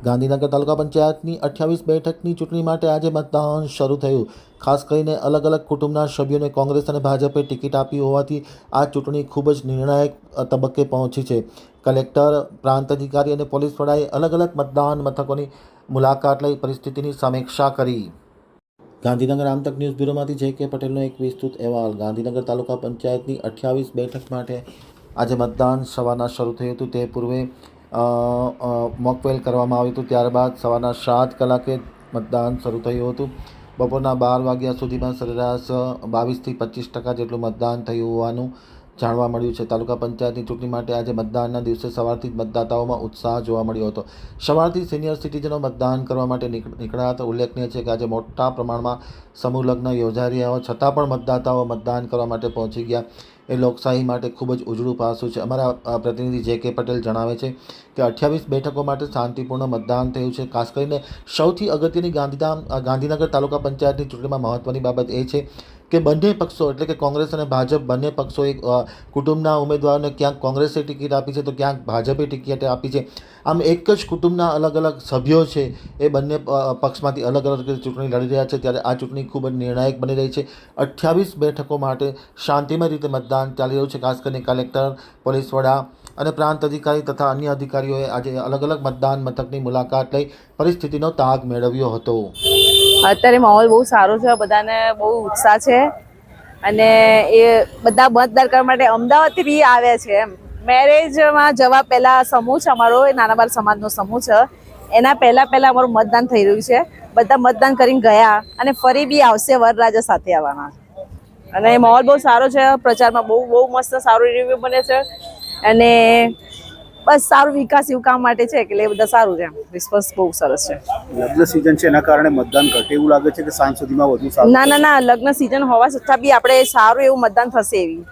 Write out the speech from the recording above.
ગાંધીનગર તાલુકા પંચાયતની 28 બેઠકની ચૂંટણી માટે આજે મતદાન શરૂ થયું। ખાસ કરીને અલગ અલગ કુટુંબના સભ્યોને કોંગ્રેસ અને ભાજપે ટિકિટ આપી હોવાથી આ ચૂંટણી ખૂબ જ નિર્ણાયક તબક્કે પહોંચી છે। કલેક્ટર, પ્રાંત અધિકારી અને પોલીસ વડાએ અલગ અલગ મતદાન મથકોની મુલાકાત લઈ પરિસ્થિતિની સમીક્ષા કરી। ગાંધીનગર આમતક ન્યૂઝ બ્યુરોમાંથી જે કે પટેલનો એક વિસ્તૃત અહેવાલ। ગાંધીનગર તાલુકા પંચાયતની 28 બેઠક માટે આજે મતદાન સવારના શરૂ થયું હતું। તે પૂર્વે મોકવેલ કરવામાં આવ્યું હતું। ત્યારબાદ સવારના 7 કલાકે મતદાન શરૂ થયું હતું। બપોરના 12 વાગ્યા સુધીમાં સરેરાશ 22 થી 25% જેટલું મતદાન થયું હોવાનું જાણવા મળ્યું છે। તાલુકા પંચાયતની ચૂંટણી માટે આજે મતદાનના દિવસે સવારથી જ મતદાતાઓમાં ઉત્સાહ જોવા મળ્યો હતો। સવારથી સિનિયર સિટીઝનો મતદાન કરવા માટે નીકળ્યા હતા। ઉલ્લેખનીય છે કે આજે મોટા પ્રમાણમાં સમૂહ લગ્ન યોજાઈ રહ્યા હોવા છતાં પણ મતદાતાઓ મતદાન કરવા માટે પહોંચી ગયા એ લોકશાહી માટે ખૂબ જ ઉજળું પાસું છે। અમારા પ્રતિનિધિ જે કે પટેલ જણાવે છે કે 28 બેઠકો માટે શાંતિપૂર્ણ મતદાન થયું છે। ખાસ કરીને સૌથી અગત્યની ગાંધીનગર તાલુકા પંચાયતની ચૂંટણીમાં મહત્ત્વની બાબત એ છે કે બંને પક્ષો એટલે કે કોંગ્રેસ અને ભાજપ બંને પક્ષોએ કુટુંબના ઉમેદવારોને ક્યાંક કોંગ્રેસે ટિકિટ આપી છે તો ક્યાંક ભાજપે ટિકિટ આપી છે। આમ એક જ કુટુંબના અલગ અલગ સભ્યો છે એ બંને પક્ષમાંથી અલગ અલગ રીતે ચૂંટણી લડી રહ્યા છે। ત્યારે આ ચૂંટણી ખૂબ જ નિર્ણાયક બની રહી છે। 28 બેઠકો માટે શાંતિમય રીતે મતદાન ચાલી રહ્યું છે। ખાસ કરીને કલેક્ટર, પોલીસ વડા અને પ્રાંત અધિકારી તથા અન્ય અધિકારીઓએ આજે અલગ અલગ મતદાન મથકની મુલાકાત લઈ પરિસ્થિતિનો તાગ મેળવ્યો હતો। અત્યારે માહોલ બહુ સારો છે, બધાને બહુ ઉત્સાહ છે અને એ બધા મતદાન કરવા માટે અમદાવાદથી બી આવ્યા છે। એમ મેરેજમાં જવા પહેલાં સમૂહ છે અમારો, એ નાના બાર સમાજનો સમૂહ છે, એના પહેલાં અમારું મતદાન થઈ રહ્યું છે। બધા મતદાન કરીને ગયા અને ફરી બી આવશે, વરરાજા સાથે આવવાના અને માહોલ બહુ સારો છે। પ્રચારમાં બહુ મસ્ત સારું રિવ્યુ બને છે અને બસ સારું વિકાસ એવું કામ માટે છે એટલે એ બધા સારું છે। રિસ્પોન્સ બહુ સરસ છે। લગ્ન સિઝન છે એના કારણે મતદાન ઘટે એવું લાગે છે કે સાંજ સુધીમાં વધુ સારું? ના, લગ્ન સિઝન હોવા છતાં બી આપણે સારું એવું મતદાન થશે એવી